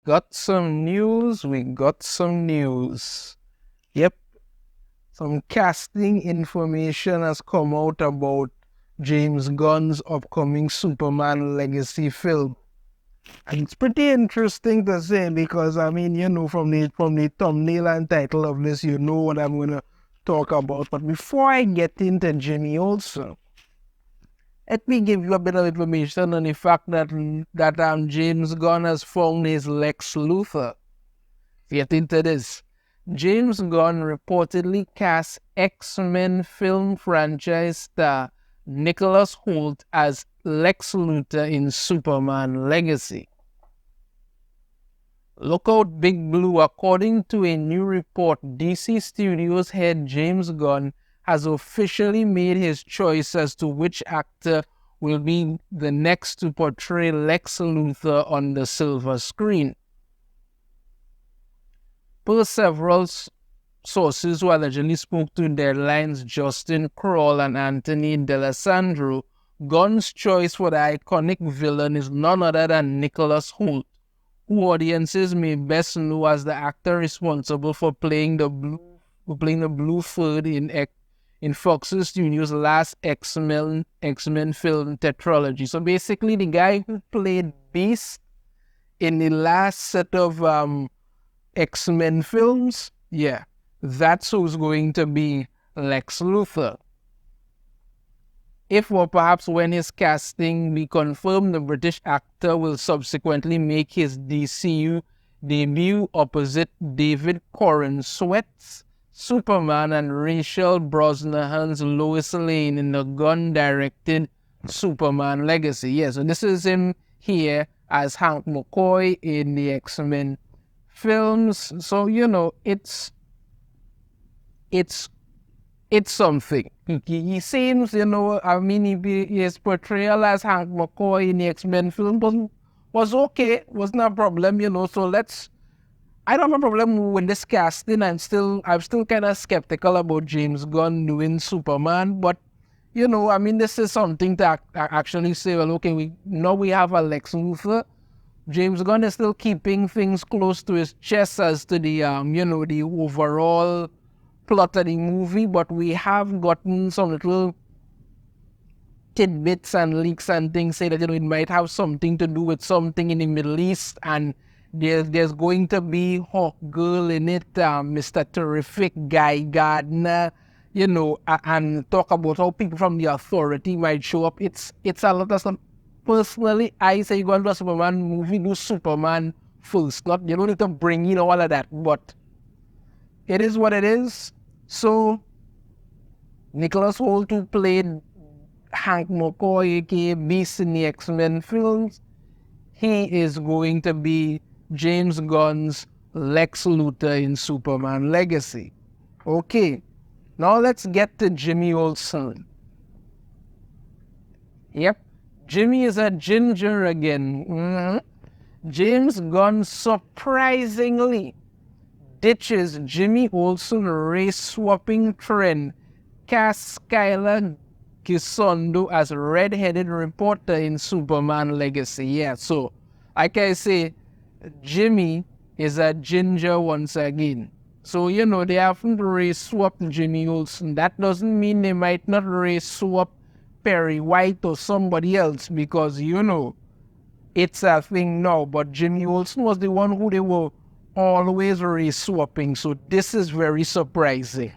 got some news. Yep, some casting information has come out about James Gunn's upcoming Superman Legacy film. And it's pretty interesting to say because, I mean, from the thumbnail and title of this, you know what I'm going to talk about. But before I get into Jimmy Olsen, let me give you a bit of information on the fact that James Gunn has found his Lex Luthor. Get into this. James Gunn reportedly cast X-Men film franchise star Nicholas Hoult as Lex Luthor in Superman Legacy. Look out, Big Blue. According to a new report, DC Studios head James Gunn has officially made his choice as to which actor will be the next to portray Lex Luthor on the silver screen. Per several sources who allegedly spoke to Deadline's Justin Kroll and Anthony D'Alessandro, Gunn's choice for the iconic villain is none other than Nicholas Hoult, who audiences may best know as the actor responsible for playing the Blue Furred in Fox's Studios' last X-Men film tetralogy. So basically, the guy who played Beast in the last set of X-Men films, yeah, that's who's going to be Lex Luthor. If or perhaps when his casting be confirmed, the British actor will subsequently make his DCU debut opposite David Corenswet's Superman and Rachel Brosnahan's Lois Lane in the Gunn-directed Superman Legacy. Yeah, so this is him here as Hank McCoy in the X-Men films. So, it's something. He seems, his portrayal as Hank McCoy in the X-Men film was okay, wasn't a problem, so I don't have a problem with this casting. I'm still kind of skeptical about James Gunn doing Superman, but, this is something to actually say, well, okay, we have a Lex Luthor. James Gunn is still keeping things close to his chest as to the, the overall plot of the movie, but we have gotten some little tidbits and leaks and things say that it might have something to do with something in the Middle East, and there's going to be Hawk Girl in it, Mr. Terrific, Guy Gardner, and talk about how people from the Authority might show up. It's a lot of stuff. Personally, I say you go into a Superman movie, do Superman first. You don't need to bring in all of that, but it is what it is. So, Nicholas Hoult, who played Hank McCoy, aka Beast in the X-Men films, he is going to be James Gunn's Lex Luthor in Superman Legacy. Okay, now let's get to Jimmy Olsen. Yep, Jimmy is a ginger again. James Gunn surprisingly ditches Jimmy Olsen race-swapping trend, cast Skylar Gisondo as red-headed reporter in Superman Legacy. Yeah, so, like I say, Jimmy is a ginger once again. So, they haven't race-swapped Jimmy Olsen. That doesn't mean they might not race-swap Perry White or somebody else, because, it's a thing now. But Jimmy Olsen was the one who they were always race-swapping, so this is very surprising.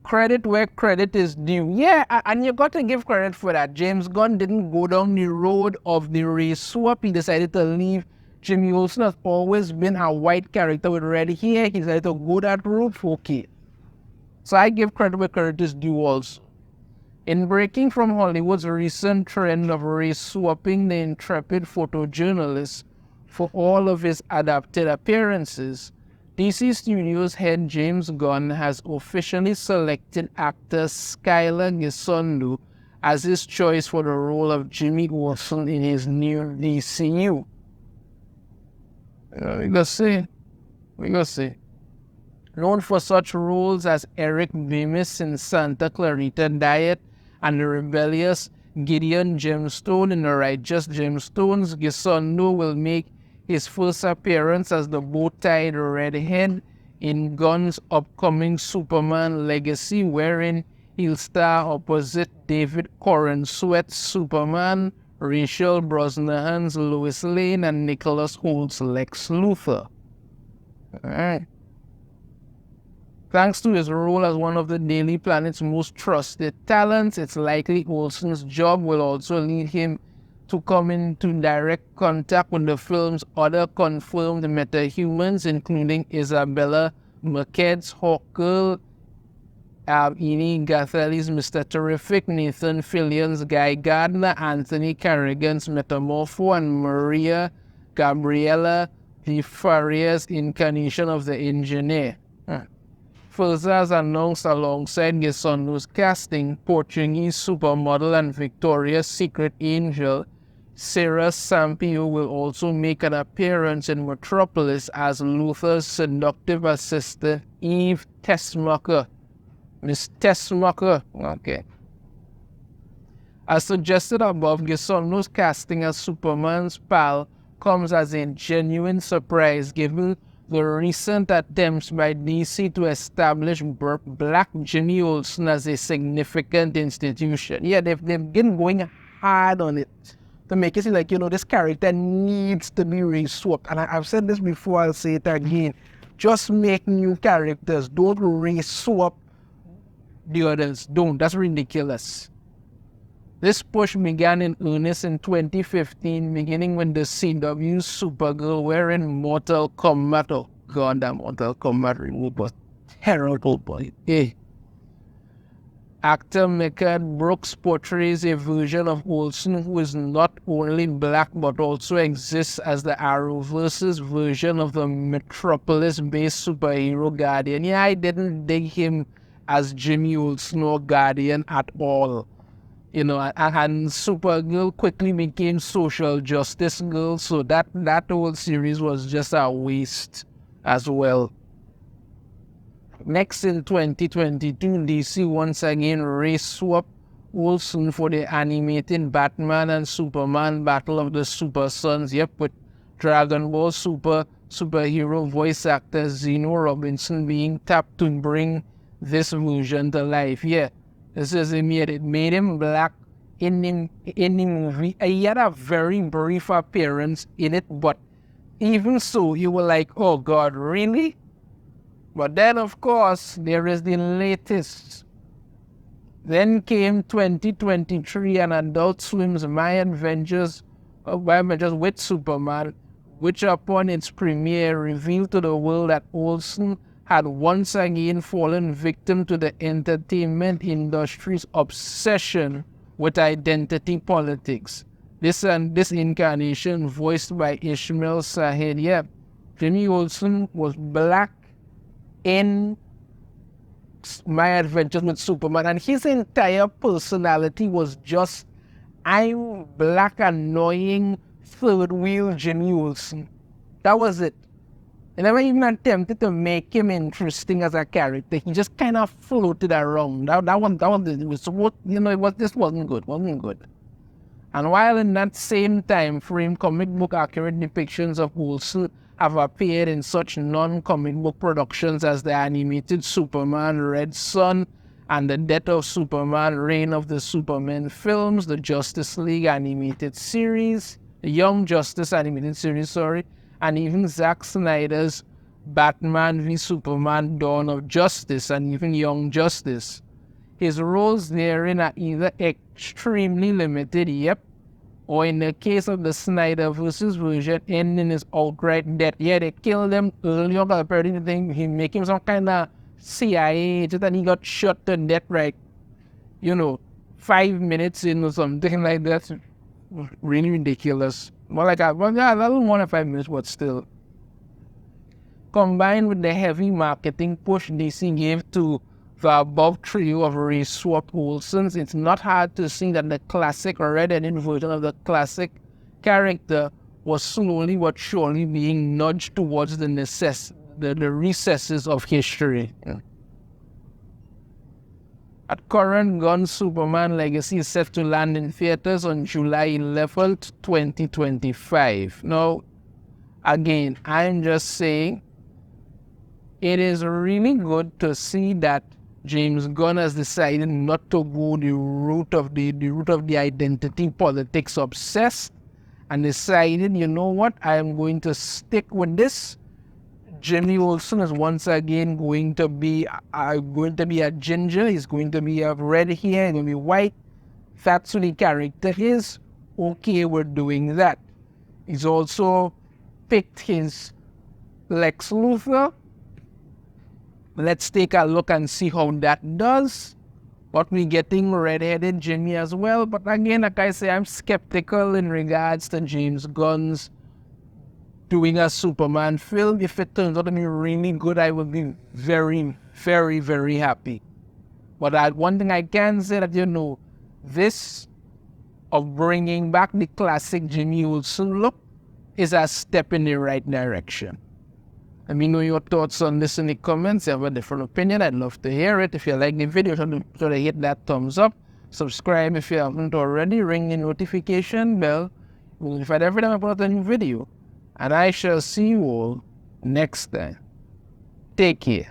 Credit where credit is due. Yeah, and you got to give credit for that. James Gunn didn't go down the road of the race swap. He decided to leave. Jimmy Olsen has always been a white character with red hair. He decided to go that route. Okay. So I give credit where credit is due also. In breaking from Hollywood's recent trend of race swapping the intrepid photojournalist for all of his adapted appearances, DC Studios head James Gunn has officially selected actor Skylar Gisondo as his choice for the role of Jimmy Olsen in his new DCU. We gonna see. Known for such roles as Eric Bemis in Santa Clarita Diet and the rebellious Gideon Gemstone in The Righteous Gemstones, Gisondo will make his first appearance as the bow-tied redhead in Gunn's upcoming Superman Legacy, wherein he'll star opposite David Corenswet's Superman, Rachel Brosnahan's Lois Lane, and Nicholas Hoult's Lex Luthor. Alright. Thanks to his role as one of the Daily Planet's most trusted talents, it's likely Olsen's job will also lead him to come into direct contact with the film's other confirmed metahumans, including Isabella Marquette's Hawkgirl, Eni Gathali's Mr. Terrific, Nathan Fillion's Guy Gardner, Anthony Carrigan's Metamorpho, and Maria Gabriela de Faria's incarnation of the Engineer. Further, as announced alongside Gisondo's casting, Portuguese supermodel and Victoria's Secret Angel, Sarah Sampaio will also make an appearance in Metropolis as Luthor's seductive assistant, Eve Tessmacher. Miss Tessmacher. Okay. As suggested above, Gisondo's casting as Superman's pal comes as a genuine surprise given the recent attempts by DC to establish Black Jimmy Olsen as a significant institution. Yeah, they've been going hard on it to make it seem like, this character needs to be re-swapped. And I've said this before, I'll say it again. Just make new characters. Don't re-swap the others. Don't. That's ridiculous. This push began in earnest in 2015, beginning when the CW's Supergirl were in Mortal Kombat. Oh God, that Mortal Kombat remove was terrible, boy. Hey. Actor Mehcad Brooks portrays a version of Olsen who is not only black but also exists as the Arrowverse's version of the Metropolis-based superhero Guardian. Yeah, I didn't dig him as Jimmy Olsen or Guardian at all. And Supergirl quickly became Social Justice Girl, so that whole series was just a waste as well. Next in 2022, DC once again race-swapped Olsen for the animated Batman and Superman Battle of the Super Sons, with Dragon Ball superhero voice actor Zeno Robinson being tapped to bring this version to life. This is it made him black in the movie. He had a very brief appearance in it, but even so, you were like, oh God, really? But then, of course, there is the latest. Then came 2023 and Adult Swim's My Adventures with Superman, which upon its premiere revealed to the world that Olsen had once again fallen victim to the entertainment industry's obsession with identity politics. This incarnation, voiced by Ishmael Sahed, Jimmy Olsen was black in My Adventures with Superman, and his entire personality was just, I'm black, annoying, third-wheel Jimmy Olsen. That was it. I never even attempted to make him interesting as a character. He just kind of floated around. This wasn't good. And while in that same time frame, comic book accurate depictions of Olsen have appeared in such non-comic book productions as the animated Superman Red Son and the Death of Superman, Reign of the Superman films, the Justice League animated series, the Young Justice animated series, and even Zack Snyder's Batman v Superman Dawn of Justice and even Young Justice. His roles therein are either extremely limited, or in the case of the Snyderverse's version, ending his outright death. They killed him early on, but apparently they think he make him some kind of CIA agent and he got shot to death 5 minutes in or something like that. Really ridiculous. More like a little more than 5 minutes, but still. Combined with the heavy marketing push DC gave to the above trio of re-swapped Olsens, it's not hard to see that the classic red-headed version of the classic character was slowly but surely being nudged towards the recesses of history. At current, Gunn's Superman Legacy is set to land in theaters on July 11th, 2025. Now, Again, I'm just saying it is really good to see that James Gunn has decided not to go the route of the identity politics obsessed, and decided, you know what, I am going to stick with this. Jimmy Olsen is once again going to be a ginger. He's going to be a red hair. He's going to be white. That's what the character is. Okay, we're doing that. He's also picked his Lex Luthor. Let's take a look and see how that does. But we're getting red-headed Jimmy as well. But again, like I say, I'm skeptical in regards to James Gunn's doing a Superman film. If it turns out to be really good, I will be very, very, very happy. But one thing I can say that, this of bringing back the classic Jimmy Olsen look is a step in the right direction. Let me know your thoughts on this in the comments. If you have a different opinion, I'd love to hear it. If you like the video, try to hit that thumbs up. Subscribe if you haven't already. Ring the notification bell. You'll be notified every time I put out a new video. And I shall see you all next time. Take care.